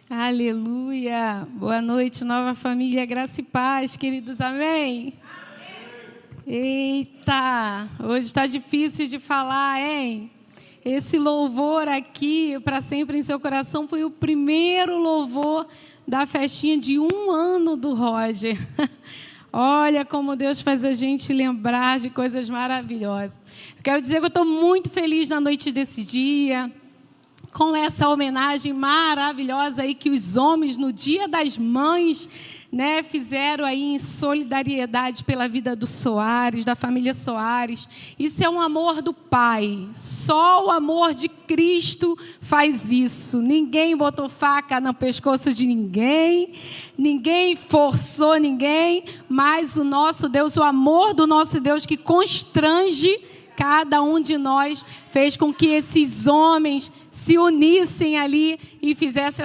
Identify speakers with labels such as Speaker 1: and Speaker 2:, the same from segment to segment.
Speaker 1: Aleluia! Boa noite, nova família, graça e paz, queridos, amém? Eita, hoje está difícil de falar, hein? Esse louvor aqui, para sempre em seu coração, foi o primeiro louvor da festinha de 1 ano do Roger. Olha como Deus faz a gente lembrar de coisas maravilhosas. Eu quero dizer que eu estou muito feliz na noite desse dia, com essa homenagem maravilhosa aí que os homens, no Dia das Mães, né, fizeram aí em solidariedade pela vida do Soares, da família Soares. Isso é um amor do Pai. Só o amor de Cristo faz isso. Ninguém botou faca no pescoço de ninguém, ninguém forçou ninguém, mas o nosso Deus, o amor do nosso Deus que constrange cada um de nós, fez com que esses homens se unissem ali e fizessem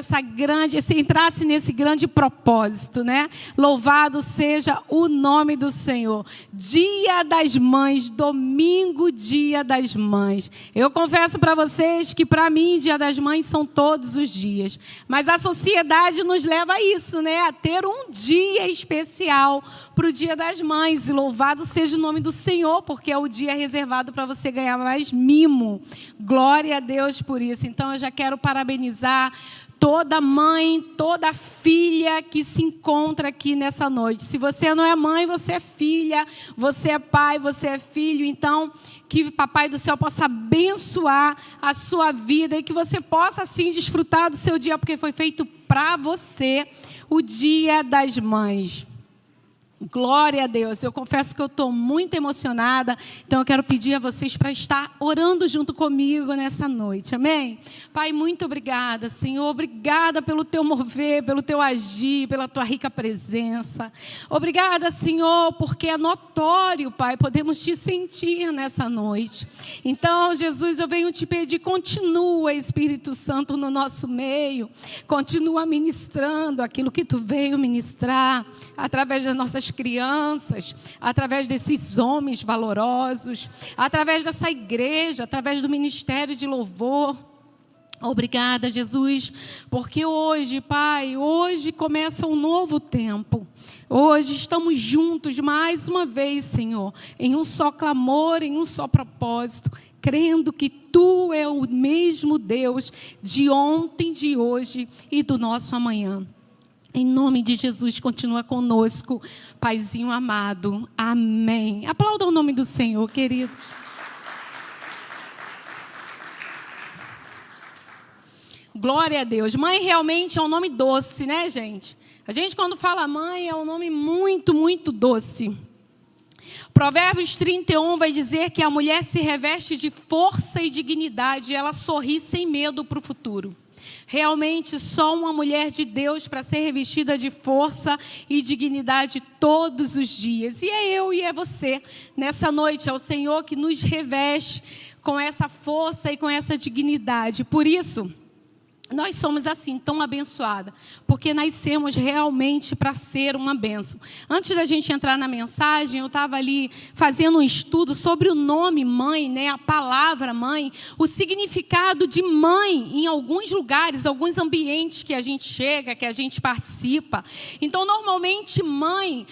Speaker 1: entrasse nesse grande propósito, né? Louvado seja o nome do Senhor. Dia das Mães, domingo, Dia das Mães. Eu confesso para vocês que para mim, Dia das Mães são todos os dias. Mas a sociedade nos leva a isso, né? A ter um dia especial para o Dia das Mães. E louvado seja o nome do Senhor, porque é o dia reservado para você ganhar mais mimo. Glória a Deus por isso. Então, eu já quero parabenizar toda mãe, toda filha que se encontra aqui nessa noite. Se você não é mãe, você é filha, você é pai, você é filho. Então, que o Papai do Céu possa abençoar a sua vida e que você possa, assim, desfrutar do seu dia, porque foi feito para você o Dia das Mães. Glória a Deus. Eu confesso que eu estou muito emocionada, então eu quero pedir a vocês para estar orando junto comigo nessa noite, amém? Pai, muito obrigada, Senhor, obrigada pelo teu mover, pelo teu agir, pela tua rica presença. Obrigada, Senhor, porque é notório, Pai, podemos te sentir nessa noite. Então, Jesus, eu venho te pedir, continua, Espírito Santo, no nosso meio, continua ministrando aquilo que tu veio ministrar, através das nossas crianças, através desses homens valorosos, através dessa igreja, através do ministério de louvor. Obrigada, Jesus, porque hoje, Pai, hoje começa um novo tempo. Hoje estamos juntos mais uma vez, Senhor, em um só clamor, em um só propósito, crendo que Tu é o mesmo Deus de ontem, de hoje e do nosso amanhã. Em nome de Jesus, continua conosco, Paizinho amado. Amém. Aplauda o nome do Senhor, queridos. Glória a Deus. Mãe realmente é um nome doce, né, gente? A gente, quando fala mãe, é um nome muito, muito doce. Provérbios 31 vai dizer que a mulher se reveste de força e dignidade, e ela sorri sem medo para o futuro. Realmente, só uma mulher de Deus para ser revestida de força e dignidade todos os dias. E é eu e é você. Nessa noite, é o Senhor que nos reveste com essa força e com essa dignidade. Por isso, nós somos assim, tão abençoadas, porque nascemos realmente para ser uma bênção. Antes da gente entrar na mensagem, eu estava ali fazendo um estudo sobre o nome mãe, né? A palavra mãe, o significado de mãe em alguns lugares, alguns ambientes que a gente chega, que a gente participa. Então, normalmente, mãe,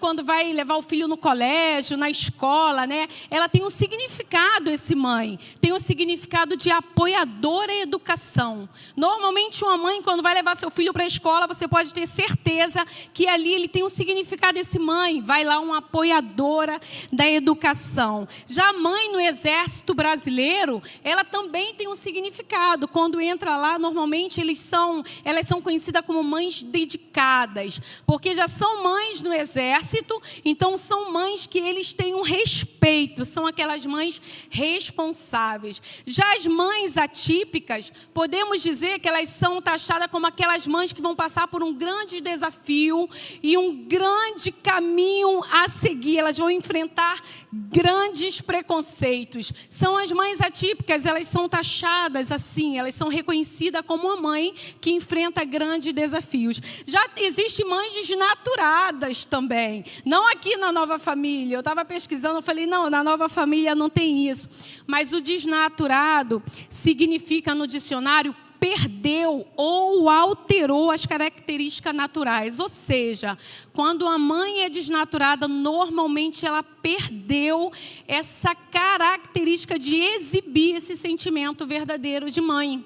Speaker 1: quando vai levar o filho no colégio, na escola, né? Ela tem um significado, esse mãe. Tem um significado de apoiadora à educação. Normalmente, uma mãe, quando vai levar seu filho para a escola, você pode ter certeza que ali ele tem um significado, esse mãe. Vai lá uma apoiadora da educação. Já a mãe no Exército Brasileiro, ela também tem um significado. Quando entra lá, normalmente elas são conhecidas como mães dedicadas, porque já são mães no Exército, então são mães que eles têm um respeito, são aquelas mães responsáveis. Já as mães atípicas, podemos dizer que elas são taxadas como aquelas mães que vão passar por um grande desafio e um grande caminho a seguir. Elas vão enfrentar grandes preconceitos. São as mães atípicas, elas são taxadas assim, elas são reconhecidas como uma mãe que enfrenta grandes desafios. Já existem mães desnaturadas também. Não aqui na Nova Família. Eu estava pesquisando, eu falei, não, na Nova Família não tem isso. Mas o desnaturado significa no dicionário perdeu ou alterou as características naturais. Ou seja, quando a mãe é desnaturada, normalmente ela perdeu essa característica de exibir esse sentimento verdadeiro de mãe.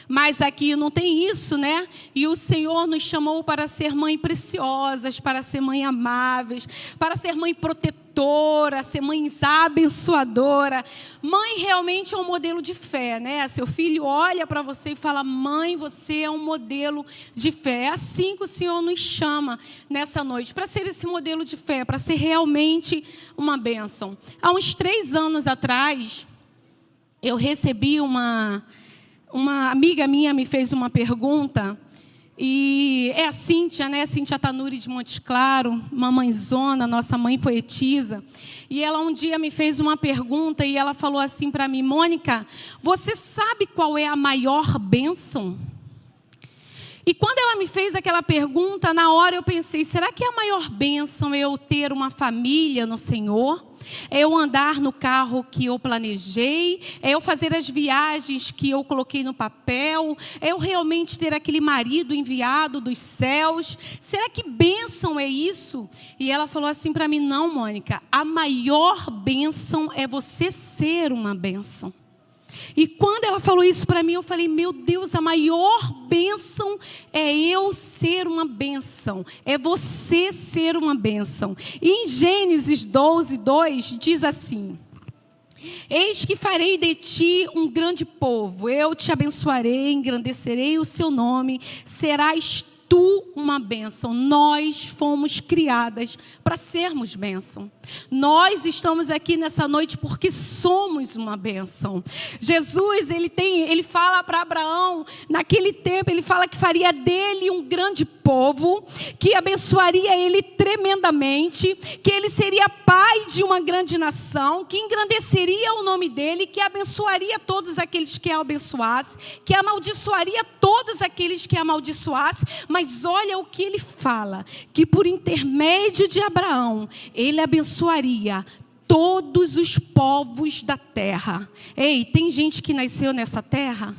Speaker 1: Mas aqui não tem isso, né? E o Senhor nos chamou para ser mãe preciosas, para ser mãe amáveis, para ser mãe protetora, ser mães abençoadora. Mãe realmente é um modelo de fé, né? Seu filho olha para você e fala: mãe, você é um modelo de fé. É assim que o Senhor nos chama nessa noite, para ser esse modelo de fé, para ser realmente uma bênção. Há uns 3 anos atrás, eu recebi uma amiga minha me fez uma pergunta, e é a Cíntia, né? Cíntia Tanuri de Montes Claro, uma mãezona, nossa mãe poetisa. E ela um dia me fez uma pergunta e ela falou assim para mim: Mônica, você sabe qual é a maior bênção? E quando ela me fez aquela pergunta, na hora eu pensei: será que a maior bênção é eu ter uma família no Senhor? É eu andar no carro que eu planejei? É eu fazer as viagens que eu coloquei no papel? É eu realmente ter aquele marido enviado dos céus? Será que bênção é isso? E ela falou assim para mim: não, Mônica, a maior bênção é você ser uma bênção. E quando ela falou isso para mim, eu falei: meu Deus, a maior bênção é eu ser uma bênção, é você ser uma bênção. E em Gênesis 12:2 diz assim: eis que farei de ti um grande povo, eu te abençoarei, engrandecerei o seu nome, serás tu uma bênção. Nós fomos criadas para sermos bênção. Nós estamos aqui nessa noite porque somos uma bênção. Jesus, ele fala para Abraão, naquele tempo, ele fala que faria dele um grande povo, que abençoaria ele tremendamente, que ele seria pai de uma grande nação, que engrandeceria o nome dele, que abençoaria todos aqueles que a abençoasse, que amaldiçoaria todos aqueles que a amaldiçoasse. Mas olha o que ele fala, que por intermédio de Abraão, ele abençoaria todos os povos da terra. Ei, tem gente que nasceu nessa terra?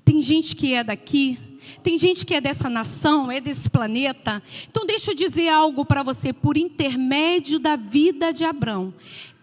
Speaker 1: Tem gente que é daqui? Tem gente que é dessa nação, é desse planeta? Então deixa eu dizer algo para você. Por intermédio da vida de Abraão,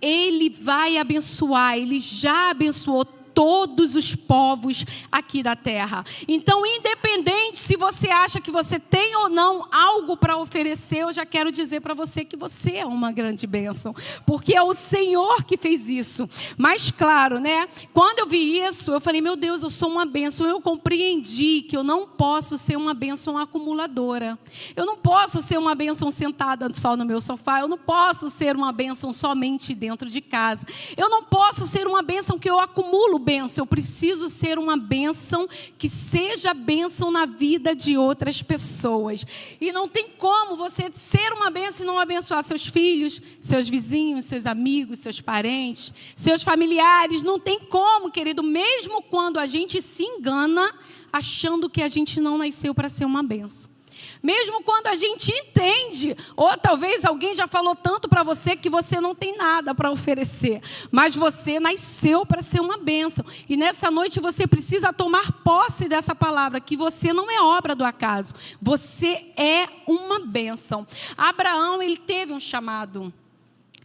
Speaker 1: ele vai abençoar, ele já abençoou todos os povos aqui da terra. Então, independente se você acha que você tem ou não algo para oferecer, eu já quero dizer para você que você é uma grande bênção, porque é o Senhor que fez isso. Mas claro, né? Quando eu vi isso, eu falei: meu Deus, eu sou uma bênção. Eu compreendi que eu não posso ser uma bênção acumuladora. Eu não posso ser uma bênção sentada só no meu sofá. Eu não posso ser uma bênção somente dentro de casa. Eu não posso ser uma bênção que eu acumulo bênção. Eu preciso ser uma bênção que seja bênção na vida de outras pessoas. E não tem como você ser uma bênção e não abençoar seus filhos, seus vizinhos, seus amigos, seus parentes, seus familiares. Não tem como, querido, mesmo quando a gente se engana achando que a gente não nasceu para ser uma bênção. Mesmo quando a gente entende, ou talvez alguém já falou tanto para você que você não tem nada para oferecer, mas você nasceu para ser uma bênção. E nessa noite você precisa tomar posse dessa palavra, que você não é obra do acaso, você é uma bênção. Abraão, ele teve um chamado.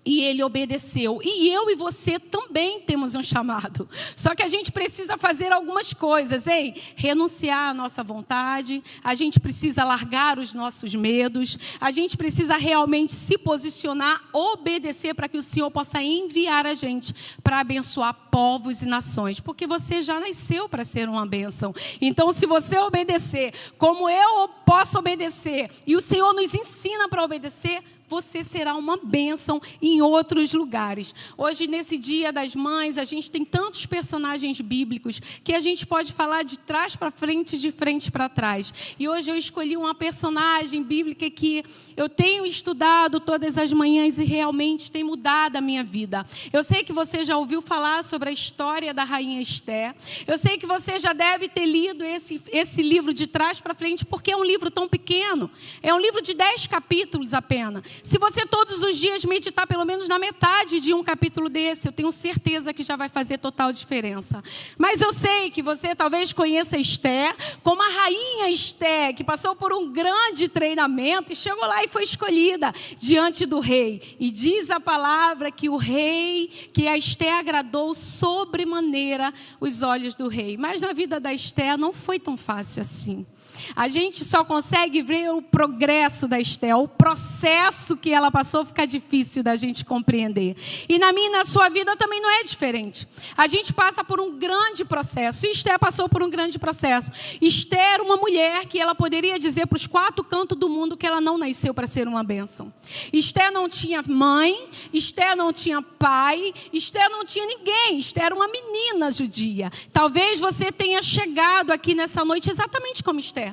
Speaker 1: E ele obedeceu. E eu e você também temos um chamado. Só que a gente precisa fazer algumas coisas, hein? Renunciar à nossa vontade. A gente precisa largar os nossos medos. A gente precisa realmente se posicionar, obedecer para que o Senhor possa enviar a gente para abençoar povos e nações. Porque você já nasceu para ser uma bênção. Então, se você obedecer, como eu posso obedecer, e o Senhor nos ensina para obedecer, você será uma bênção em outros lugares. Hoje, nesse Dia das Mães, a gente tem tantos personagens bíblicos que a gente pode falar de trás para frente, de frente para trás. E hoje eu escolhi uma personagem bíblica que eu tenho estudado todas as manhãs e realmente tem mudado a minha vida. Eu sei que você já ouviu falar sobre a história da rainha Esther. Eu sei que você já deve ter lido esse livro de trás para frente, porque é um livro tão pequeno. É um livro de 10 capítulos apenas. Se você todos os dias meditar pelo menos na metade de um capítulo desse, eu tenho certeza que já vai fazer total diferença. Mas eu sei que você talvez conheça Esther como a rainha Esther, que passou por um grande treinamento e chegou lá e foi escolhida diante do rei. E diz a palavra que o rei, que a Esther agradou sobremaneira os olhos do rei. Mas na vida da Esther não foi tão fácil assim. A gente só consegue ver o progresso da Esther, o processo que ela passou fica difícil da gente compreender. E na minha e na sua vida também não é diferente. A gente passa por um grande processo. E Esther passou por um grande processo. Esther era uma mulher que ela poderia dizer para os 4 cantos do mundo que ela não nasceu para ser uma bênção. Esther não tinha mãe, Esther não tinha pai, Esther não tinha ninguém. Esther era uma menina judia. Talvez você tenha chegado aqui nessa noite exatamente como Esther.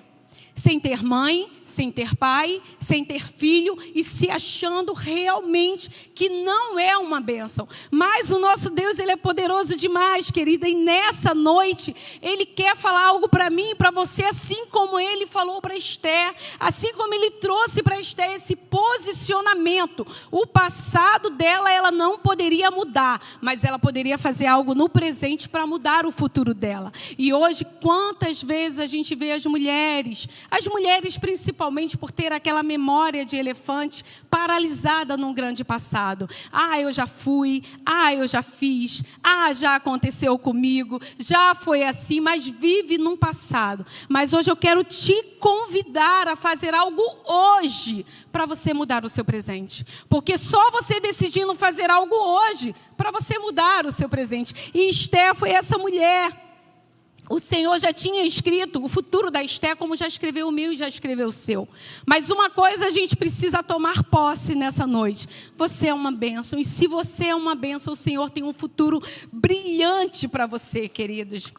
Speaker 1: Sem ter mãe, sem ter pai, sem ter filho e se achando realmente que não é uma bênção. Mas o nosso Deus, Ele é poderoso demais, querida. E nessa noite, Ele quer falar algo para mim e para você, assim como Ele falou para Esther. Assim como Ele trouxe para Esther esse posicionamento. O passado dela, ela não poderia mudar, mas ela poderia fazer algo no presente para mudar o futuro dela. E hoje, quantas vezes a gente vê as mulheres principalmente por ter aquela memória de elefante paralisada num grande passado. Ah, eu já fui, eu já fiz, já aconteceu comigo, já foi assim, mas vive num passado. Mas hoje eu quero te convidar a fazer algo hoje para você mudar o seu presente. Porque só você decidindo fazer algo hoje para você mudar o seu presente. E Esther foi essa mulher. O Senhor já tinha escrito o futuro da Esther, como já escreveu o meu e já escreveu o seu. Mas uma coisa a gente precisa tomar posse nessa noite. Você é uma bênção. E se você é uma bênção, o Senhor tem um futuro brilhante para você, queridos.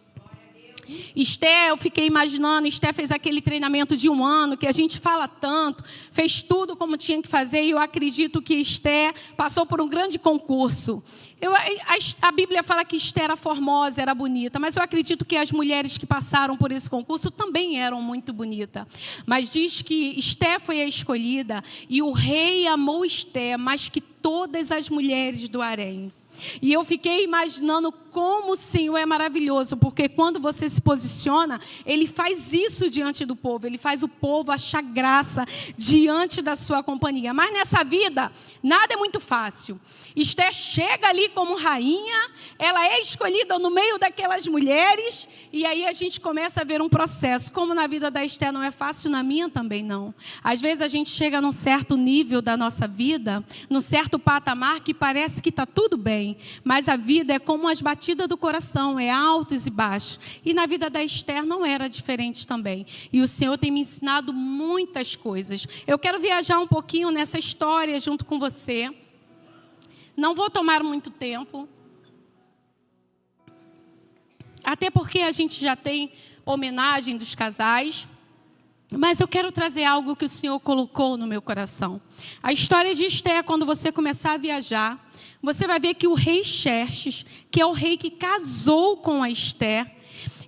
Speaker 1: Esther, eu fiquei imaginando, Esther fez aquele treinamento de 1 ano, que a gente fala tanto, fez tudo como tinha que fazer, e eu acredito que Esther passou por um grande concurso. A Bíblia fala que Esther era formosa, era bonita, mas eu acredito que as mulheres que passaram por esse concurso também eram muito bonitas. Mas diz que Esther foi a escolhida, e o rei amou Esther mais que todas as mulheres do harém. E eu fiquei imaginando como o Senhor é maravilhoso, porque quando você se posiciona, Ele faz isso diante do povo, Ele faz o povo achar graça diante da sua companhia. Mas nessa vida, nada é muito fácil. Esther chega ali como rainha, ela é escolhida no meio daquelas mulheres, e aí a gente começa a ver um processo. Como na vida da Esther não é fácil, na minha também não. Às vezes a gente chega num certo nível da nossa vida, num certo patamar que parece que está tudo bem, mas a vida é como as batidas do coração, é altos e baixos. E na vida da Esther não era diferente também. E o Senhor tem me ensinado muitas coisas. Eu quero viajar um pouquinho nessa história junto com você. Não vou tomar muito tempo. Até porque a gente já tem homenagem dos casais. Mas eu quero trazer algo que o Senhor colocou no meu coração. A história de Esther, quando você começar a viajar, você vai ver que o rei Xerxes, que é o rei que casou com a Esther,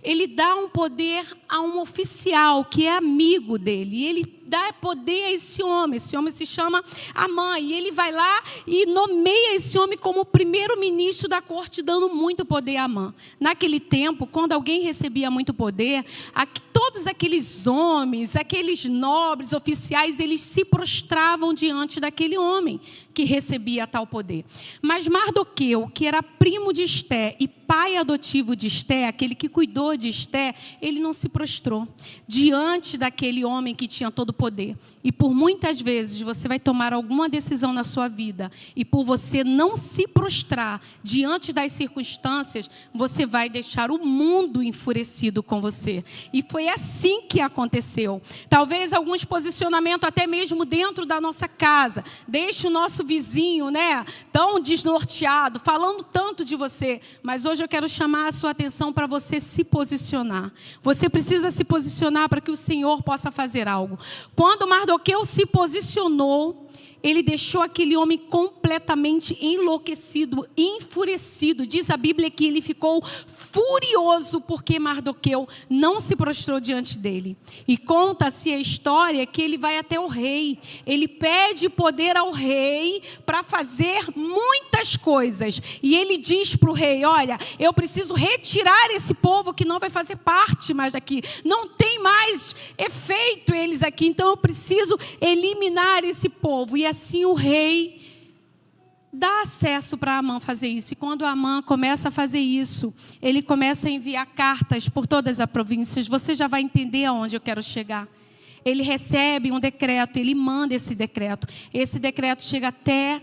Speaker 1: ele dá um poder a um oficial que é amigo dele. E ele dá poder a esse homem se chama Amã. E ele vai lá e nomeia esse homem como o primeiro-ministro da corte, dando muito poder a Amã. Naquele tempo, quando alguém recebia muito poder, todos aqueles homens, aqueles nobres, oficiais, eles se prostravam diante daquele homem que recebia tal poder. Mas Mardoqueu, que era primo de Esther e pai adotivo de Esther, aquele que cuidou de Esther, ele não se prostrou diante daquele homem que tinha todo o poder. E por muitas vezes você vai tomar alguma decisão na sua vida e por você não se prostrar diante das circunstâncias, você vai deixar o mundo enfurecido com você. E foi assim que aconteceu. Talvez alguns posicionamentos até mesmo dentro da nossa casa. Deixa o nosso vizinho, tão desnorteado, falando tanto de você. Mas hoje eu quero chamar a sua atenção para você se posicionar. Você precisa se posicionar para que o Senhor possa fazer algo. Quando Mardoqueu se posicionou, ele deixou aquele homem completamente enlouquecido, enfurecido. Diz a Bíblia que ele ficou furioso porque Mardoqueu não se prostrou diante dele. E conta-se a história que ele vai até o rei. Ele pede poder ao rei para fazer muitas coisas. E ele diz para o rei, olha, eu preciso retirar esse povo que não vai fazer parte mais daqui. Não tem mais efeito eles aqui, então eu preciso eliminar esse povo. E assim o rei dá acesso para Amã fazer isso. E quando Amã começa a fazer isso, ele começa a enviar cartas por todas as províncias. Você já vai entender aonde eu quero chegar. Ele recebe um decreto, ele manda esse decreto. Esse decreto chega até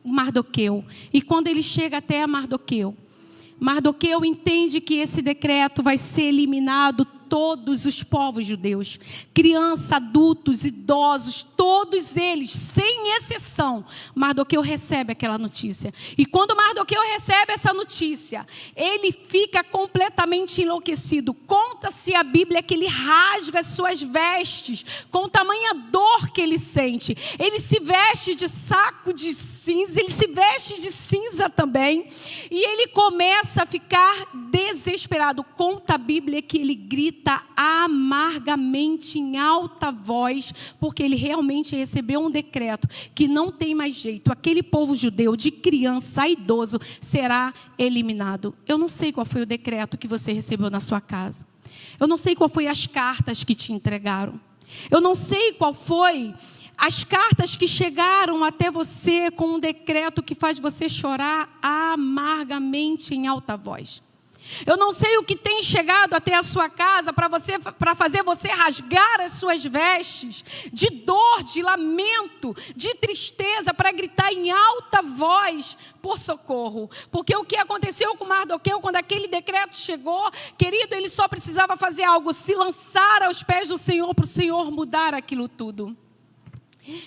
Speaker 1: Mardoqueu. E quando ele chega até Mardoqueu, Mardoqueu entende que esse decreto vai ser eliminado todos os povos judeus, crianças, adultos, idosos, todos eles, sem exceção. Mardoqueu recebe aquela notícia. E quando Mardoqueu recebe essa notícia, ele fica completamente enlouquecido. Conta-se a Bíblia que ele rasga as suas vestes com tamanha dor que ele sente. Ele se veste de saco de cinza, ele se veste de cinza também. E ele começa a ficar desesperado. Conta a Bíblia que ele grita amargamente em alta voz, porque ele realmente recebeu um decreto que não tem mais jeito. Aquele povo judeu, de criança a idoso, será eliminado. Eu não sei qual foi o decreto que você recebeu na sua casa. Eu não sei qual foi as cartas que te entregaram. Eu não sei qual foi as cartas que chegaram até você com um decreto que faz você chorar amargamente em alta voz. Eu não sei o que tem chegado até a sua casa para fazer você rasgar as suas vestes de dor, de lamento, de tristeza, para gritar em alta voz por socorro. Porque o que aconteceu com Mardoqueu quando aquele decreto chegou, querido, ele só precisava fazer algo, se lançar aos pés do Senhor, para o Senhor mudar aquilo tudo.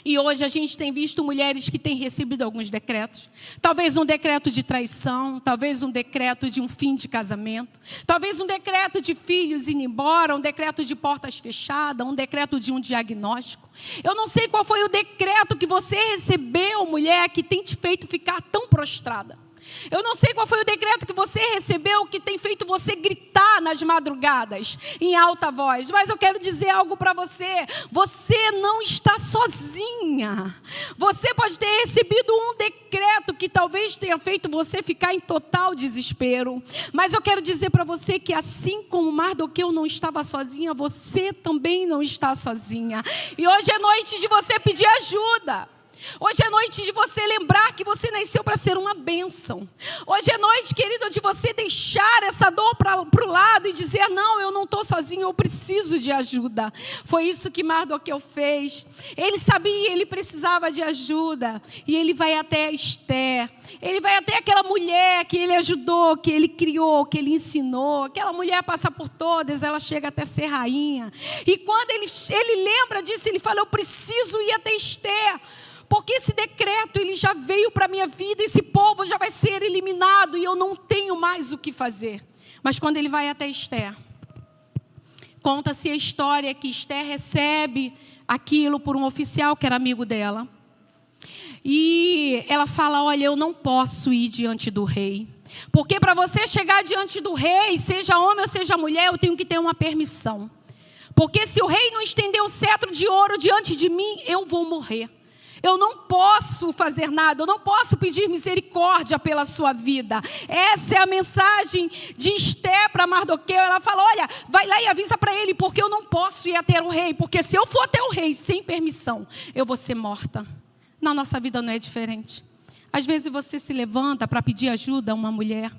Speaker 1: E hoje a gente tem visto mulheres que têm recebido alguns decretos. Talvez um decreto de traição, talvez um decreto de um fim de casamento, talvez um decreto de filhos indo embora, um decreto de portas fechadas, um decreto de um diagnóstico. Eu não sei qual foi o decreto que você recebeu, mulher, que tem te feito ficar tão prostrada. Eu não sei qual foi o decreto que você recebeu que tem feito você gritar nas madrugadas em alta voz. Mas eu quero dizer algo para você. Você não está sozinha. Você pode ter recebido um decreto que talvez tenha feito você ficar em total desespero. Mas eu quero dizer para você que assim como Mardoqueu não estava sozinha, você também não está sozinha. E hoje é noite de você pedir ajuda. Hoje é noite de você lembrar que você nasceu para ser uma bênção. Hoje é noite, querido, de você deixar essa dor para o lado e dizer, não, eu não estou sozinho, eu preciso de ajuda. Foi isso que Mardoqueu fez. Ele sabia, ele precisava de ajuda. E ele vai até Esther. Ele vai até aquela mulher que ele ajudou, que ele criou, que ele ensinou. Aquela mulher passa por todas, ela chega até ser rainha. E quando ele lembra disso, ele fala, eu preciso ir até Esther. Porque esse decreto, ele já veio para a minha vida, esse povo já vai ser eliminado e eu não tenho mais o que fazer. Mas quando ele vai até Esther, conta-se a história que Esther recebe aquilo por um oficial que era amigo dela. E ela fala, olha, eu não posso ir diante do rei. Porque para você chegar diante do rei, seja homem ou seja mulher, eu tenho que ter uma permissão. Porque se o rei não estender o cetro de ouro diante de mim, eu vou morrer. Eu não posso fazer nada, eu não posso pedir misericórdia pela sua vida. Essa é a mensagem de Esther para Mardoqueu. Ela fala, olha, vai lá e avisa para ele, porque eu não posso ir até o rei. Porque se eu for até o rei sem permissão, eu vou ser morta. Na nossa vida não é diferente. Às vezes você se levanta para pedir ajuda a uma mulher,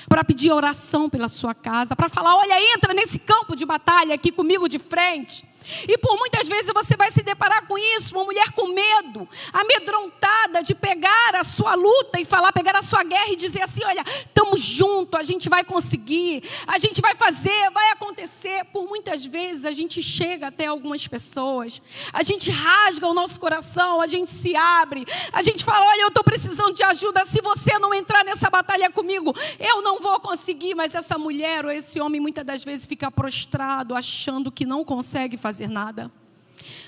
Speaker 1: para pedir oração pela sua casa, para falar, olha, entra nesse campo de batalha aqui comigo de frente. E por muitas vezes você vai se deparar com isso, uma mulher com medo, amedrontada de pegar a sua luta e falar, pegar a sua guerra e dizer assim, olha, estamos juntos, a gente vai conseguir, a gente vai fazer, vai acontecer. Por muitas vezes a gente chega até algumas pessoas, a gente rasga o nosso coração, a gente se abre, a gente fala, olha, eu estou precisando de ajuda, se você não entrar nessa batalha comigo, eu não vou conseguir. Mas essa mulher ou esse homem muitas das vezes fica prostrado, achando que não consegue fazer nada.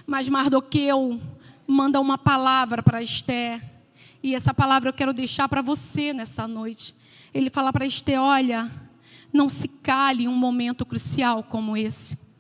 Speaker 1: Mas Mardoqueu manda uma palavra para Esther. E essa palavra eu quero deixar para você nessa noite. Ele fala para Esther: olha, não se cale em um momento crucial como esse.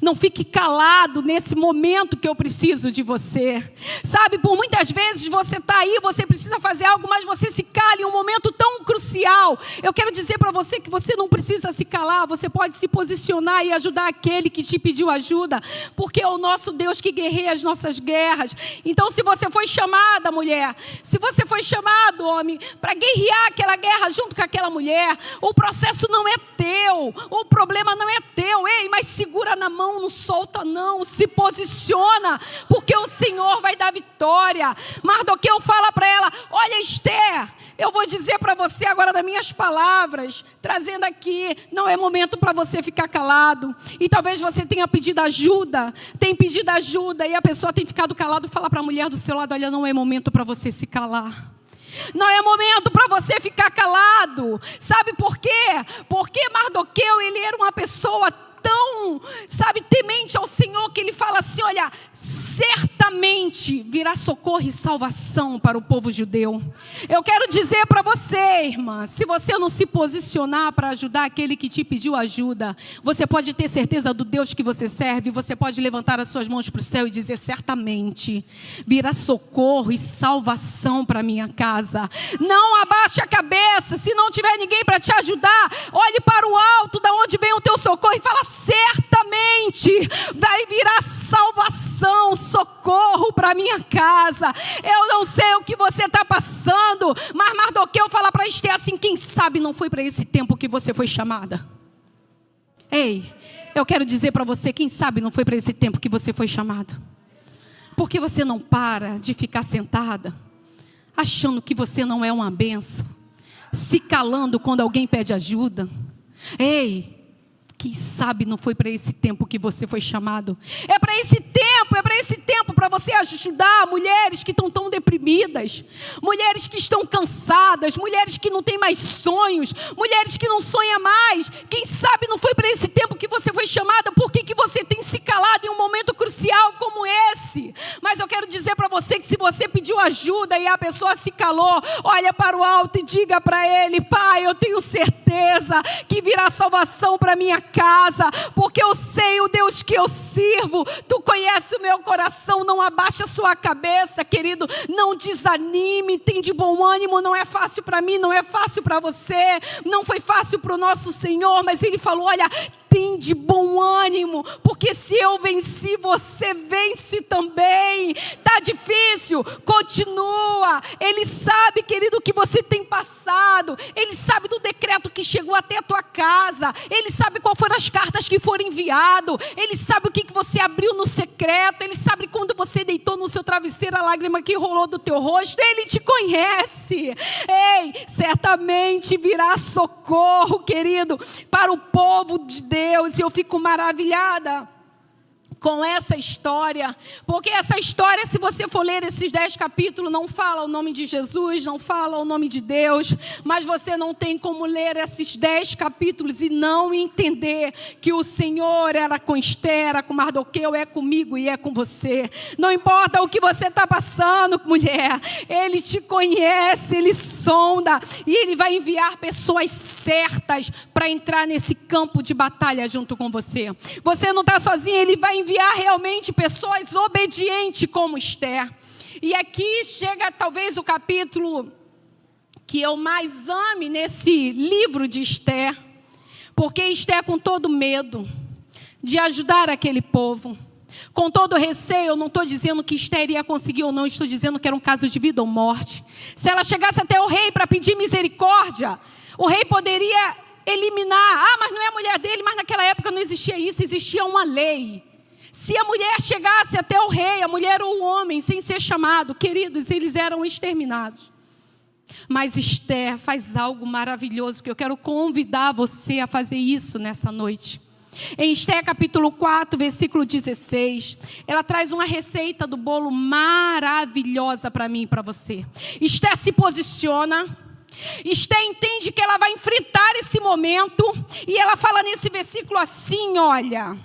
Speaker 1: Não fique calado nesse momento que eu preciso de você. Sabe, por muitas vezes você está aí, você precisa fazer algo, mas você se cala em um momento tão crucial. Eu quero dizer para você que você não precisa se calar. Você pode se posicionar e ajudar aquele que te pediu ajuda, porque é o nosso Deus que guerreia as nossas guerras. Então, se você foi chamada, mulher, se você foi chamado, homem, para guerrear aquela guerra junto com aquela mulher, o processo não é teu, o problema não é teu. Ei, mas segura na mão, não solta não, se posiciona, porque o Senhor vai dar vitória. Mardoqueu fala para ela: olha, Esther, eu vou dizer para você agora das minhas palavras, trazendo aqui, não é momento para você ficar calado. E talvez você tenha pedido ajuda, e a pessoa tem ficado calado. Fala para a mulher do seu lado: olha, não é momento para você se calar. Não é momento para você ficar calado. Sabe por quê? Porque Mardoqueu, ele era uma pessoa tão, temente ao Senhor, que ele fala assim: olha, certamente virá socorro e salvação para o povo judeu. Eu quero dizer para você, irmã, se você não se posicionar para ajudar aquele que te pediu ajuda, você pode ter certeza do Deus que você serve. Você pode levantar as suas mãos para o céu e dizer: certamente virá socorro e salvação para minha casa. Não abaixe a cabeça. Se não tiver ninguém para te ajudar, olhe para o alto, da onde vem o teu socorro, e fala: certamente vai virar salvação, socorro para minha casa. Eu não sei o que você está passando, mas Mardoqueu fala para Esther assim: quem sabe não foi para esse tempo que você foi chamada. Ei, eu quero dizer para você: quem sabe não foi para esse tempo que você foi chamado. Porque você não para de ficar sentada, achando que você não é uma bênção, se calando quando alguém pede ajuda. Ei, quem sabe não foi para esse tempo que você foi chamado. É para esse tempo para você ajudar mulheres que estão tão deprimidas, mulheres que estão cansadas, mulheres que não têm mais sonhos, mulheres que não sonham mais. Quem sabe não foi para esse tempo que você foi chamada. Por que você tem se calado em um momento crucial como esse? Mas eu quero dizer para você que se você pediu ajuda e a pessoa se calou, olha para o alto e diga para ele: Pai, eu tenho certeza que virá salvação para minha casa, porque eu sei o Deus que eu sirvo. Tu conhece o meu coração. Não abaixe a sua cabeça, querido, não desanime, tem de bom ânimo. Não é fácil para mim, não é fácil para você, não foi fácil para o nosso Senhor, mas Ele falou: olha, tem de bom ânimo, porque se eu venci, você vence também. Tá difícil? Continua. Ele sabe, querido, o que você tem passado. Ele sabe do decreto que chegou até a tua casa. Ele sabe qual foram as cartas que foram enviadas. Ele sabe o que você abriu no secreto. Ele sabe quando você deitou no seu travesseiro, a lágrima que rolou do teu rosto. Ele te conhece. Ei, certamente virá socorro, querido, para o povo de Deus. E eu fico maravilhada com essa história, porque essa história, se você for ler esses 10 capítulos, não fala o nome de Jesus, não fala o nome de Deus, mas você não tem como ler esses 10 capítulos e não entender que o Senhor era com Esther, era com Mardoqueu, é comigo e é com você. Não importa o que você está passando, mulher, Ele te conhece, Ele sonda, e Ele vai enviar pessoas certas para entrar nesse campo de batalha junto com você. Você não está sozinho, Ele vai enviar realmente pessoas obedientes como Esther. E aqui chega talvez o capítulo que eu mais ame nesse livro de Esther, porque Esther, com todo medo de ajudar aquele povo, com todo receio, eu não estou dizendo que Esther iria conseguir ou não, estou dizendo que era um caso de vida ou morte. Se ela chegasse até o rei para pedir misericórdia, o rei poderia eliminar: mas não é a mulher dele. Mas naquela época não existia isso, existia uma lei. Se a mulher chegasse até o rei, a mulher ou o homem, sem ser chamado, queridos, eles eram exterminados. Mas Esther faz algo maravilhoso, que eu quero convidar você a fazer isso nessa noite. Em Esther capítulo 4, versículo 16, ela traz uma receita do bolo maravilhosa para mim e para você. Esther se posiciona. Esther entende que ela vai enfrentar esse momento, e ela fala nesse versículo assim: olha,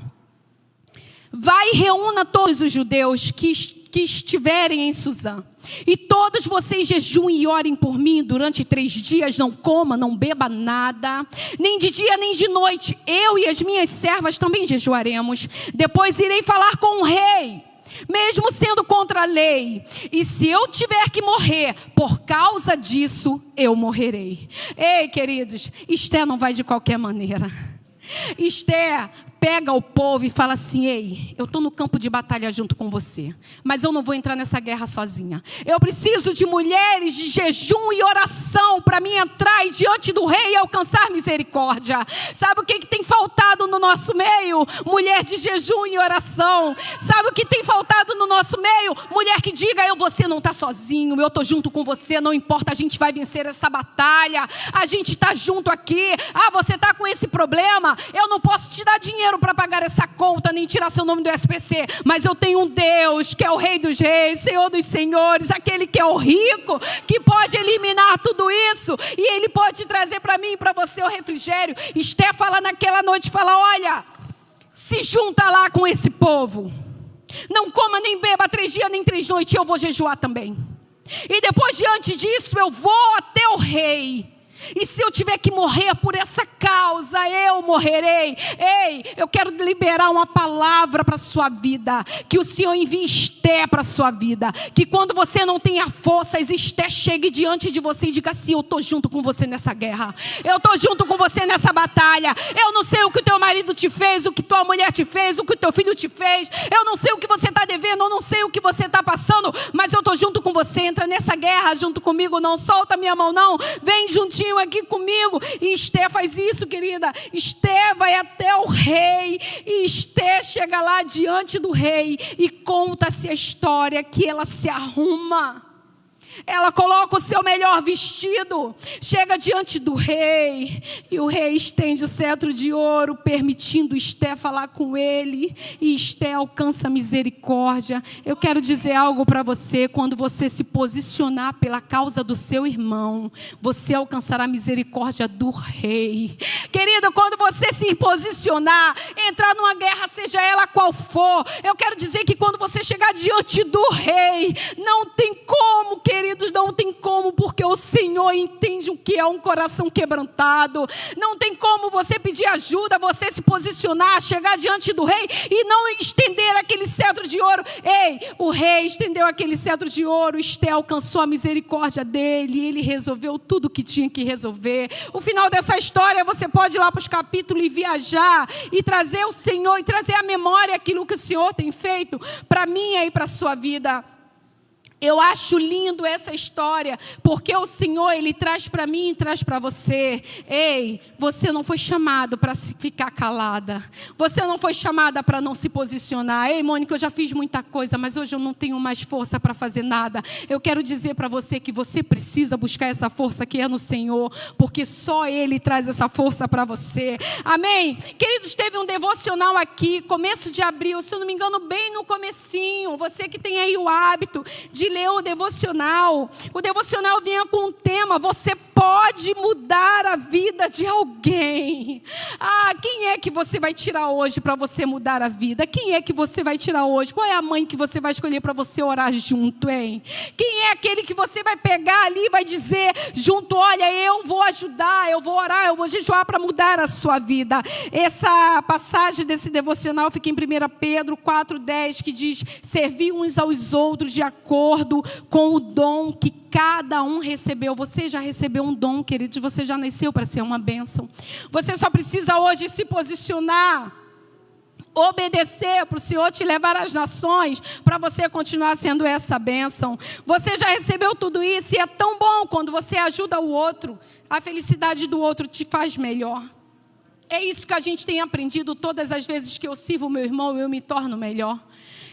Speaker 1: vai e reúna todos os judeus que que estiverem em Suzã, e todos vocês jejuem e orem por mim durante 3 dias, não coma, não beba nada, nem de dia nem de noite. Eu e as minhas servas também jejuaremos. Depois irei falar com o rei, mesmo sendo contra a lei. E se eu tiver que morrer por causa disso, eu morrerei. Ei, queridos, Esté não vai de qualquer maneira. Esté pega o povo e fala assim: ei, eu estou no campo de batalha junto com você, mas eu não vou entrar nessa guerra sozinha. Eu preciso de mulheres de jejum e oração para mim entrar e diante do rei e alcançar misericórdia. Sabe o que tem faltado no nosso meio? Mulher de jejum e oração. Sabe o que tem faltado no nosso meio? Mulher que diga: você não está sozinho, eu estou junto com você, não importa, a gente vai vencer essa batalha, a gente está junto aqui. Você está com esse problema, eu não posso te dar dinheiro para pagar essa conta, nem tirar seu nome do SPC, mas eu tenho um Deus que é o Rei dos Reis, Senhor dos Senhores, aquele que é o rico, que pode eliminar tudo isso, e Ele pode trazer para mim e para você o refrigério. Esté fala naquela noite, fala: olha, se junta lá com esse povo, não coma nem beba 3 dias nem 3 noites, eu vou jejuar também, e depois diante disso eu vou até o rei. E se eu tiver que morrer por essa causa, eu morrerei. Ei, eu quero liberar uma palavra para a sua vida. Que o Senhor envie Esté para a sua vida. Que quando você não tenha forças, Esté chegue diante de você e diga assim: eu estou junto com você nessa guerra. Eu estou junto com você nessa batalha. Eu não sei o que o teu marido te fez, o que tua mulher te fez, o que o teu filho te fez. Eu não sei o que você está devendo, eu não sei o que você está passando, mas eu estou junto com você. Entra nessa guerra junto comigo, não solta minha mão não. Vem juntinho aqui comigo. E Esté faz isso, querida. Esté vai até o rei, e Esté chega lá diante do rei e conta-se a história que ela se arruma. Ela coloca o seu melhor vestido, chega diante do rei, e o rei estende o cetro de ouro, permitindo Esté falar com ele, e Esté alcança misericórdia. Eu quero dizer algo para você: quando você se posicionar pela causa do seu irmão, você alcançará misericórdia do rei. Querida, quando você se posicionar, entrar numa guerra, seja ela qual for, eu quero dizer que quando você chegar diante do rei, não tem como, queridos, não tem como, porque o Senhor entende o que é um coração quebrantado. Não tem como você pedir ajuda, você se posicionar, chegar diante do rei e não estender aquele cetro de ouro. Ei, o rei estendeu aquele cetro de ouro, Esté alcançou a misericórdia dele, ele resolveu tudo o que tinha que resolver. O final dessa história, você pode ir lá para os capítulos e viajar e trazer o Senhor, e trazer à memória aquilo que o Senhor tem feito para mim e para a sua vida. Eu acho lindo essa história, porque o Senhor, Ele traz para mim e traz para você. Ei, você não foi chamado para ficar calada. Você não foi chamada para não se posicionar. Ei, Mônica, eu já fiz muita coisa, mas hoje eu não tenho mais força para fazer nada. Eu quero dizer para você que você precisa buscar essa força que é no Senhor, porque só Ele traz essa força para você. Amém? Queridos, teve um devocional aqui, começo de abril, se eu não me engano, bem no comecinho. Você que tem aí o hábito de ler o devocional vinha com um tema: você pode mudar a vida de alguém. Quem é que você vai tirar hoje para você mudar a vida? Quem é que você vai tirar hoje? Qual é a mãe que você vai escolher para você orar junto, hein? Quem é aquele que você vai pegar ali e vai dizer junto: olha, eu vou ajudar, eu vou orar, eu vou jejuar para mudar a sua vida? Essa passagem desse devocional fica em 1 Pedro 4,10, que diz: servir uns aos outros de acordo com o dom que cada um recebeu. Você já recebeu um dom, queridos. Você já nasceu para ser uma bênção. Você só precisa hoje se posicionar, obedecer para o Senhor te levar às nações, para você continuar sendo essa bênção. Você já recebeu tudo isso, e é tão bom quando você ajuda o outro. A felicidade do outro te faz melhor. É isso que a gente tem aprendido. Todas as vezes que eu sirvo o meu irmão, eu me torno melhor.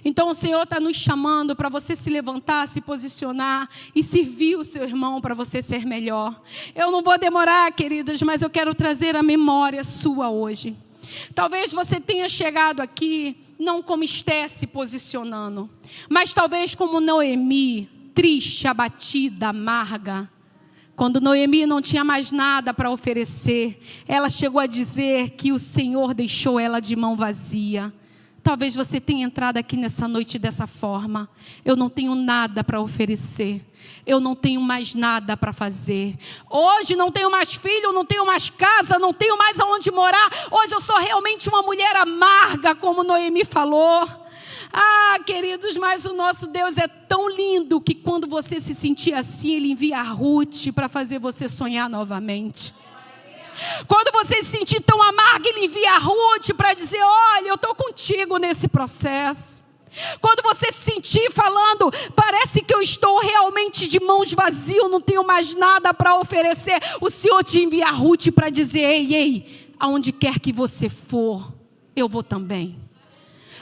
Speaker 1: Então o Senhor está nos chamando para você se levantar, se posicionar e servir o seu irmão para você ser melhor. Eu não vou demorar, queridas, mas eu quero trazer a memória sua hoje. Talvez você tenha chegado aqui não como Esté se posicionando, mas talvez como Noemi, triste, abatida, amarga. Quando Noemi não tinha mais nada para oferecer, ela chegou a dizer que o Senhor deixou ela de mão vazia. Talvez você tenha entrado aqui nessa noite dessa forma. Eu não tenho nada para oferecer. Eu não tenho mais nada para fazer. Hoje não tenho mais filho, não tenho mais casa, não tenho mais aonde morar. Hoje eu sou realmente uma mulher amarga, como Noemi falou. Ah, queridos, mas o nosso Deus é tão lindo que quando você se sentir assim, Ele envia a Ruth para fazer você sonhar novamente. Quando você se sentir tão amarga, Ele envia a Ruth para dizer: olha, eu estou contigo nesse processo. Quando você se sentir falando, parece que eu estou realmente de mãos vazias, não tenho mais nada para oferecer, o Senhor te envia a Ruth para dizer: ei, ei, aonde quer que você for, eu vou também.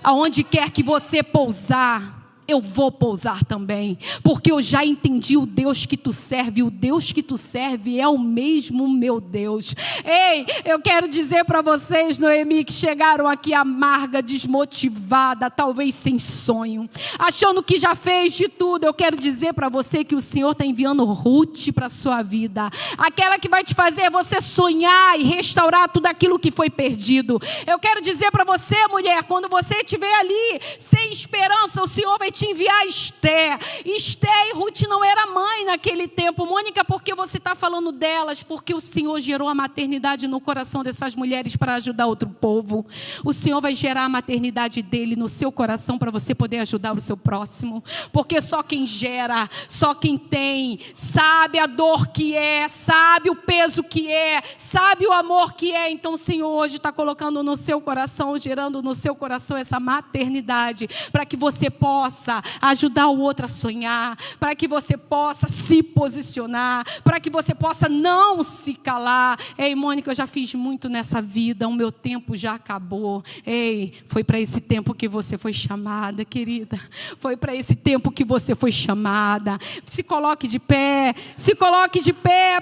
Speaker 1: Aonde quer que você pousar, eu vou pousar também, porque eu já entendi o Deus que tu serve, o Deus que tu serve é o mesmo meu Deus. Ei, eu quero dizer para vocês, Noemi, que chegaram aqui amarga, desmotivada, talvez sem sonho, achando que já fez de tudo. Eu quero dizer para você que o Senhor está enviando Ruth para a sua vida, aquela que vai te fazer você sonhar e restaurar tudo aquilo que foi perdido. Eu quero dizer para você, mulher, quando você estiver ali sem esperança, o Senhor vai te enviar Esther. Esther e Ruth não era mãe naquele tempo. Mônica, por que você está falando delas? Porque o Senhor gerou a maternidade no coração dessas mulheres para ajudar outro povo. O Senhor vai gerar a maternidade dele no seu coração para você poder ajudar o seu próximo. Porque só quem gera, só quem tem, sabe a dor que é, sabe o peso que é, sabe o amor que é. Então o Senhor hoje está colocando no seu coração, gerando no seu coração essa maternidade, para que você possa ajudar o outro a sonhar, para que você possa se posicionar, para que você possa não se calar. Ei, Mônica, eu já fiz muito nessa vida, o meu tempo já acabou. Ei, foi para esse tempo que você foi chamada, querida. Foi para esse tempo que você foi chamada. Se coloque de pé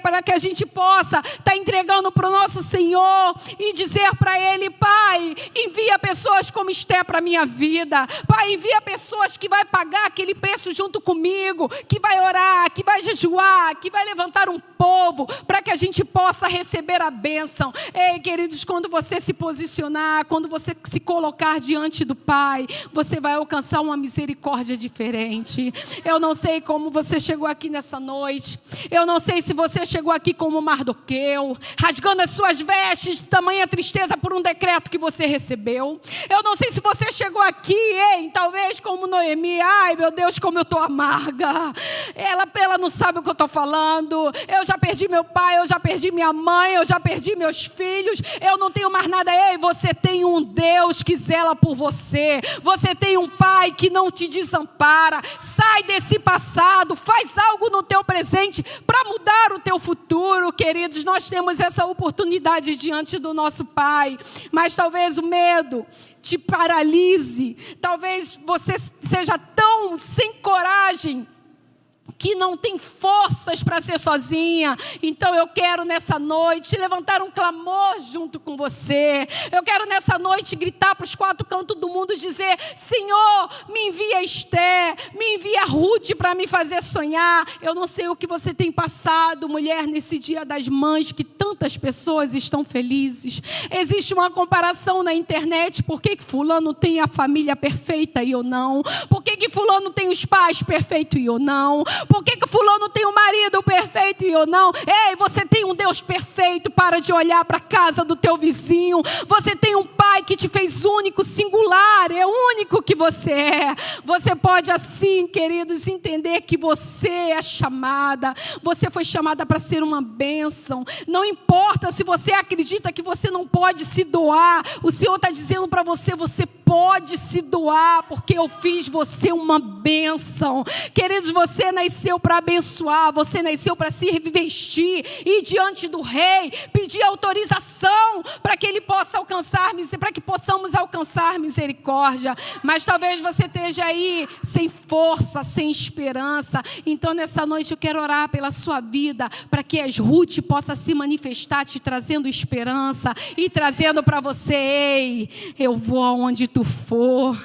Speaker 1: para que a gente possa estar entregando para o nosso Senhor e dizer para Ele: Pai, envia pessoas como Esther para a minha vida. Pai, envia pessoas que vai pagar aquele preço junto comigo, que vai orar, que vai jejuar, que vai levantar um povo, para que a gente possa receber a bênção. Ei, queridos, quando você se posicionar, quando você se colocar diante do Pai, você vai alcançar uma misericórdia diferente. Eu não sei como você chegou aqui nessa noite, eu não sei se você chegou aqui como Mardoqueu, rasgando as suas vestes de tamanha tristeza por um decreto que você recebeu. Eu não sei se você chegou aqui, talvez como Noemi: ai meu Deus, como eu estou amarga, ela não sabe o que eu estou falando, eu já perdi meu pai, eu já perdi minha mãe, eu já perdi meus filhos, eu não tenho mais nada. Ei, você tem um Deus que zela por você, você tem um Pai que não te desampara. Sai desse passado, faz algo no teu presente para mudar o teu futuro. Queridos, nós temos essa oportunidade diante do nosso Pai, mas talvez o medo te paralise, talvez você seja tão sem coragem que não tem forças para ser sozinha. Então eu quero nessa noite levantar um clamor junto com você. Eu quero nessa noite gritar para os quatro cantos do mundo, dizer: Senhor, me envia Esther, me envia Ruth para me fazer sonhar. Eu não sei o que você tem passado, mulher, nesse dia das mães, que tantas pessoas estão felizes. Existe uma comparação na internet: por que fulano tem a família perfeita e eu não? Por que fulano tem os pais perfeitos e eu não? Por que fulano tem um marido perfeito e eu não? Ei, você tem um Deus perfeito. Para de olhar para a casa do teu vizinho. Você tem um Pai que te fez único, singular. É único que você é. Você pode assim, queridos, entender que você é chamada. Você foi chamada para ser uma bênção. Não importa se você acredita que você não pode se doar. O Senhor está dizendo para você: você pode se doar, porque eu fiz você uma bênção. Queridos, você nasceu para abençoar, você nasceu para se revestir, e diante do Rei pedir autorização para que Ele possa alcançar, para que possamos alcançar misericórdia. Mas talvez você esteja aí sem força, sem esperança. Então nessa noite eu quero orar pela sua vida, para que as Ruth possa se manifestar, te trazendo esperança e trazendo para você: ei, eu vou aonde tu for.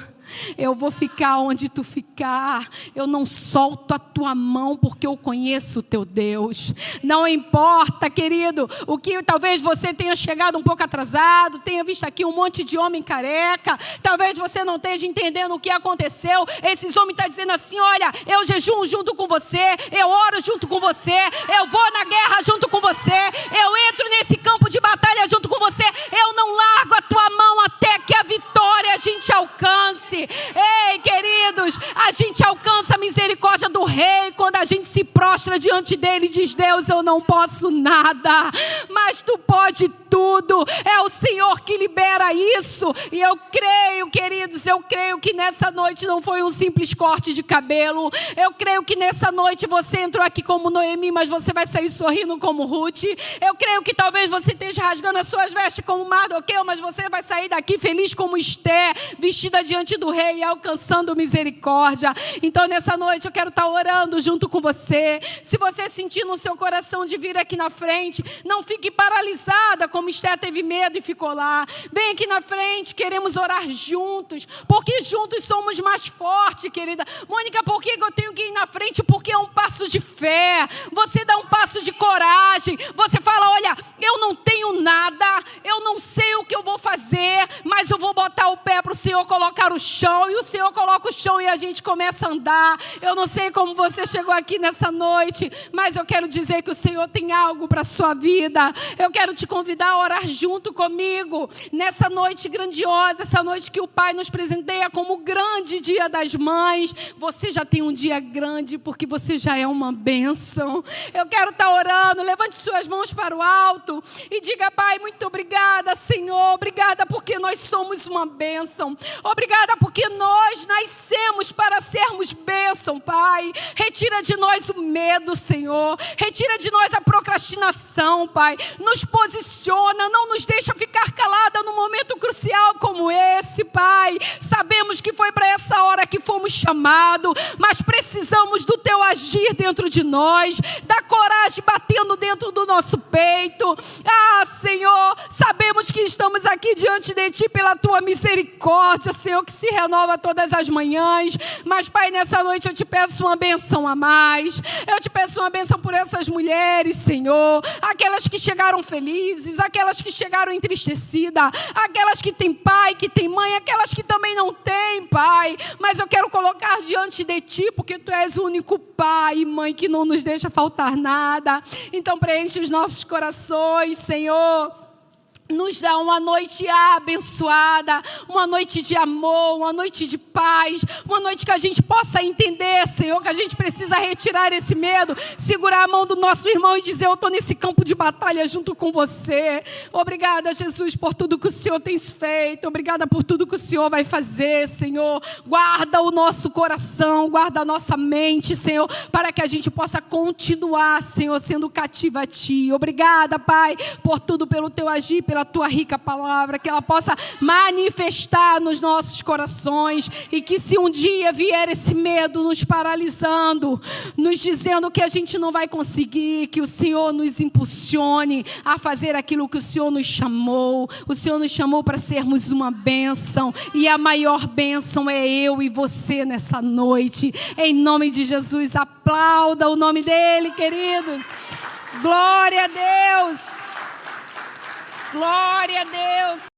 Speaker 1: Eu vou ficar onde tu ficar. Eu não solto a tua mão porque eu conheço o teu Deus. Não importa, querido, o que talvez você tenha chegado um pouco atrasado, tenha visto aqui um monte de homem careca, talvez você não esteja entendendo o que aconteceu. Esses homens estão dizendo assim: olha, eu jejuo junto com você, eu oro junto com você, eu vou na guerra junto com você, eu entro nesse campo de batalha junto com você, eu não largo a tua mão até que a vitória a gente alcance. Ei, queridos, a gente alcança a misericórdia do Rei quando a gente se prostra diante dele e diz: Deus, eu não posso nada, mas tu pode tudo. É o Senhor que libera isso. E eu creio, queridos, eu creio que nessa noite não foi um simples corte de cabelo. Eu creio que nessa noite você entrou aqui como Noemi, mas você vai sair sorrindo como Ruth. Eu creio que talvez você esteja rasgando as suas vestes como Mardoqueu, mas você vai sair daqui feliz como Esther, vestida diante do Rei e alcançando misericórdia. Então nessa noite eu quero estar orando junto com você. Se você sentir no seu coração de vir aqui na frente, não fique paralisada como Esther teve medo e ficou lá. Vem aqui na frente, queremos orar juntos, porque juntos somos mais fortes, querida. Mônica, por que eu tenho que ir na frente? Porque é um passo de fé. Você dá um passo de coragem. Você fala: olha, eu não tenho nada, eu não sei o que eu vou fazer, mas eu vou botar o pé para o Senhor colocar o chão, e o Senhor coloca o chão e a gente começa a andar. Eu não sei como você chegou aqui nessa noite, mas eu quero dizer que o Senhor tem algo para a sua vida. Eu quero te convidar a orar junto comigo nessa noite grandiosa, essa noite que o Pai nos presenteia como o grande dia das mães. Você já tem um dia grande porque você já é uma bênção. Eu quero estar orando. Levante suas mãos para o alto e diga: Pai, muito obrigada, Senhor. Obrigada porque nós somos uma bênção. Obrigada porque nós nascemos para sermos bênção, Pai. Retira de nós o medo, Senhor. Retira de nós a procrastinação, Pai. Nos posiciona, não nos deixa ficar calada num momento crucial como esse, Pai. Sabemos que foi para essa hora que fomos chamados, mas precisamos do Teu agir dentro de nós, da coragem batendo dentro do nosso peito. Ah, Senhor, sabemos que estamos aqui diante de Ti pela Tua misericórdia, Senhor, que se renova todas as manhãs. Mas, Pai, nessa noite eu te peço uma benção a mais. Eu te peço uma benção por essas mulheres, Senhor, aquelas que chegaram felizes, aquelas que chegaram entristecidas, aquelas que têm pai, que têm mãe, aquelas que também não têm, Pai. Mas eu quero colocar diante de Ti, porque Tu és o único pai e mãe que não nos deixa faltar nada. Então preenche os nossos corações, Senhor. Nos dá uma noite abençoada, uma noite de amor, uma noite de paz, uma noite que a gente possa entender, Senhor, que a gente precisa retirar esse medo, segurar a mão do nosso irmão e dizer: eu estou nesse campo de batalha junto com você. Obrigada, Jesus, por tudo que o Senhor tem feito. Obrigada por tudo que o Senhor vai fazer, Senhor. Guarda o nosso coração, guarda a nossa mente, Senhor, para que a gente possa continuar, Senhor, sendo cativo a Ti. Obrigada, Pai, por tudo, pelo Teu agir, pela Tua rica palavra, que ela possa manifestar nos nossos corações, e que se um dia vier esse medo nos paralisando, nos dizendo que a gente não vai conseguir, que o Senhor nos impulsione a fazer aquilo que o Senhor nos chamou. O Senhor nos chamou para sermos uma bênção, e a maior bênção é eu e você nessa noite. Em nome de Jesus, aplauda o nome dEle, queridos. Glória a Deus. Glória a Deus.